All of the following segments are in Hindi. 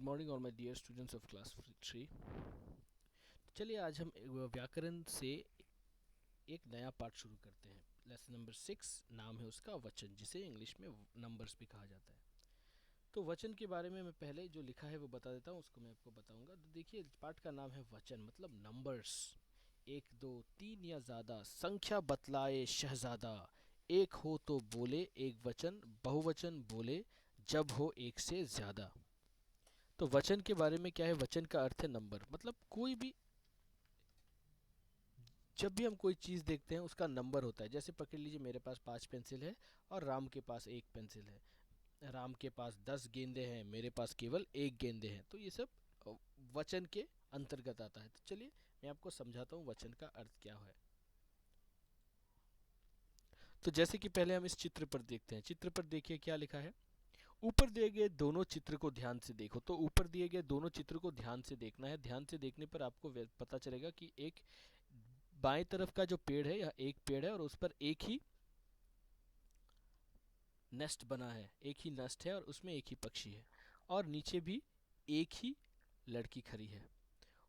Good morning all my dear students of class 3। चलिए आज हम व्याकरण से एक नया पार्ट शुरू करते हैं। लेसन नंबर 6 नाम है उसका वचन, जिसे इंग्लिश में नंबर्स भी कहा जाता है। तो वचन के बारे में मैं पहले जो लिखा है वो बता देता हूँ, उसको मैं आपको बताऊंगा। तो देखिए, पार्ट का नाम है वचन, मतलब नंबर्स। 1 2 3 या ज़्यादा, संख्या बतलाए शहजादा। एक हो तो बोले एक वचन, बहुवचन बोले जब हो एक से ज़्यादा। तो वचन के बारे में क्या है, वचन का अर्थ है नंबर, मतलब कोई भी, जब भी हम कोई चीज़ देखते हैं उसका नंबर होता है। जैसे पकड़ लीजिए, मेरे पास 5 पेंसिल है और राम के पास 1 पेंसिल है। राम के पास 10 गेंदे हैं, मेरे पास केवल 1 गेंदे हैं। तो ये सब वचन के अंतर्गत आता है। तो चलिए मैं आपको समझाता हूँ वचन का अर्थ क्या है। तो जैसे कि पहले हम इस चित्र पर देखते हैं। चित्र पर देखिए क्या लिखा है। ऊपर दिए गए दोनों चित्र को ध्यान से देखो। तो ऊपर दिए गए दोनों चित्र को ध्यान से देखना है। ध्यान से देखने पर आपको पता चलेगा कि एक बाएं तरफ का जो पेड़ है, यह एक पेड़ है और उस पर एक ही नेस्ट बना है, एक ही नेस्ट है और उसमें एक ही पक्षी है, और नीचे भी एक ही लड़की खड़ी है।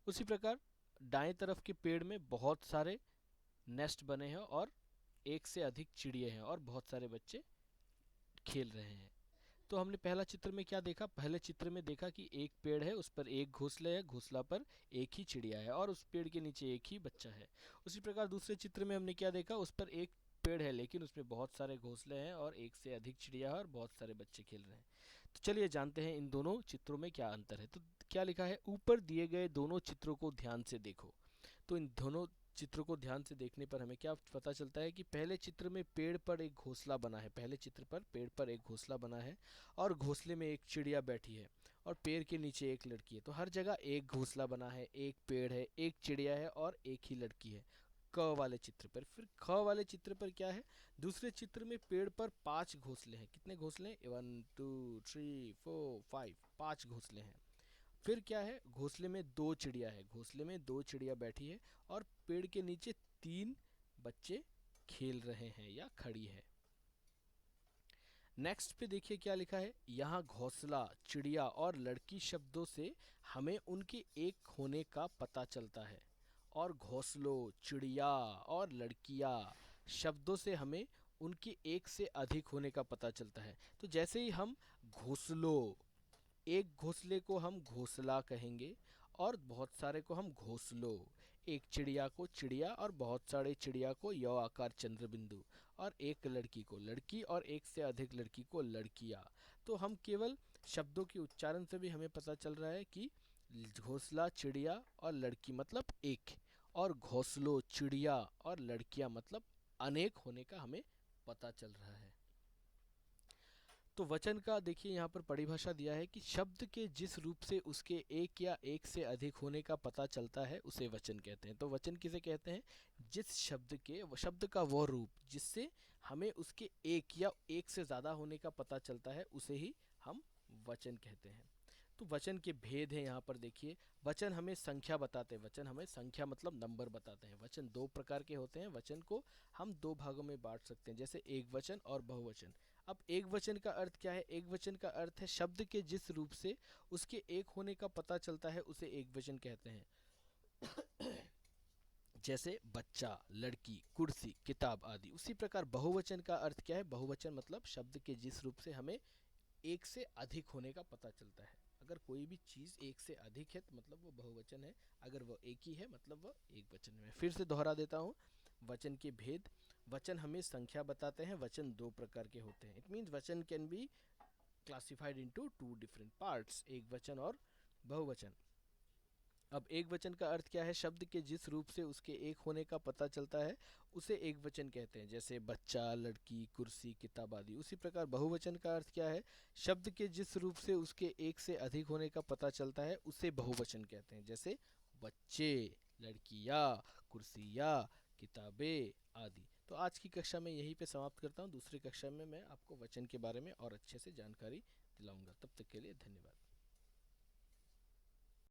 उसी प्रकार दाएं तरफ के पेड़ में बहुत सारे नेस्ट बने हैं और एक से अधिक चिड़िए हैं और बहुत सारे बच्चे खेल रहे हैं। तो हमने पहला चित्र में क्या देखा, पहले चित्र में देखा कि एक पेड़ है, उस पर एक घोंसले है, घोंसला पर एक ही चिड़िया है और उस पेड़ के नीचे एक ही बच्चा है। उसी प्रकार दूसरे चित्र में हमने क्या देखा, उस पर एक पेड़ है लेकिन उसमें बहुत सारे घोंसले हैं और एक से अधिक चिड़िया है और बहुत सारे बच्चे खेल रहे हैं। तो चलिए जानते हैं इन दोनों चित्रों में क्या अंतर है। तो क्या लिखा है, ऊपर दिए गए दोनों चित्रों को ध्यान से देखो। तो इन दोनों चित्र को ध्यान से देखने पर हमें क्या पता चलता है कि पहले चित्र में पेड़ पर एक घोंसला बना है, पहले चित्र पर पेड़ पर एक घोंसला बना है और घोंसले में एक चिड़िया बैठी है और पेड़ के नीचे एक लड़की है। तो हर जगह एक घोंसला बना है, एक पेड़ है, एक चिड़िया है और एक ही लड़की है क वाले चित्र पर। फिर ख वाले चित्र पर क्या है, दूसरे चित्र में पेड़ पर 5 घोंसले हैं। कितने घोंसले हैं, 1 2 3 4 5, 5 घोंसले हैं। फिर क्या है, घोंसले में 2 चिड़िया है, घोंसले में 2 चिड़िया बैठी है और पेड़ के नीचे 3 बच्चे खेल रहे हैं या खड़ी है। नेक्स्ट पे देखिए क्या लिखा है, यहाँ घोंसला, चिड़िया और लड़की शब्दों से हमें उनके एक होने का पता चलता है, और घोंसलों, चिड़िया और लड़कियाँ शब्दों से हमें उनके एक से अधिक होने का पता चलता है। तो जैसे ही हम घोंसलों, एक घोंसले को हम घोंसला कहेंगे और बहुत सारे को हम घोंसलों, एक चिड़िया को चिड़िया और बहुत सारे चिड़िया को य आकार चंद्र बिंदु, और एक लड़की को लड़की और एक से अधिक लड़की को लड़कियाँ। तो हम केवल शब्दों के उच्चारण से भी हमें पता चल रहा है कि घोंसला, चिड़िया और लड़की मतलब एक, और घोंसलों, चिड़िया और लड़कियाँ मतलब अनेक होने का हमें पता चल रहा है। तो वचन का देखिए यहाँ पर परिभाषा दिया है कि शब्द के जिस रूप से उसके एक या एक से अधिक होने का पता चलता है उसे वचन कहते हैं। तो वचन किसे कहते हैं, जिस शब्द के, शब्द का वह रूप जिससे हमें उसके एक या एक से ज़्यादा होने का पता चलता है उसे ही हम वचन कहते हैं। तो वचन के भेद हैं यहाँ पर देखिए। वचन हमें संख्या बताते हैं, वचन हमें संख्या मतलब नंबर बताते हैं। वचन 2 प्रकार के होते हैं, वचन को हम 2 भागों में बांट सकते हैं, जैसे एक वचन और बहुवचन। अब एक वचन का अर्थ क्या है, एक वचन का अर्थ है शब्द के जिस रूप से उसके एक होने का पता चलता है उसे एक वचन कहते हैं। जैसे बच्चा, लड़की, कुर्सी, किताब आदि। उसी प्रकार बहुवचन का अर्थ क्या है, बहुवचन मतलब शब्द के जिस रूप से हमें एक से अधिक होने का पता चलता है। अगर कोई भी चीज़ एक से अधिक है तो मतलब वो बहुवचन है, अगर वो एक ही है मतलब वो एक वचन है। फिर से दोहरा देता हूँ वचन के भेद। वचन हमें संख्या बताते हैं, वचन 2 प्रकार के होते हैं। इट मीन्स वचन can be classified into 2 different parts, एक वचन और बहुवचन। अब एक वचन का अर्थ क्या है, शब्द के जिस रूप से उसके एक होने का पता चलता है उसे एक वचन कहते हैं, जैसे बच्चा, लड़की, कुर्सी, किताब आदि। उसी प्रकार बहुवचन का अर्थ क्या है, शब्द के जिस रूप से उसके एक से अधिक होने का पता चलता है उसे बहुवचन कहते हैं, जैसे बच्चे, लड़कियाँ, कुर्सियाँ, किताबें आदि। तो आज की कक्षा में यहीं पे समाप्त करता हूँ। दूसरी कक्षा में मैं आपको वचन के बारे में और अच्छे से जानकारी दिलाऊंगा। तब तक के लिए धन्यवाद।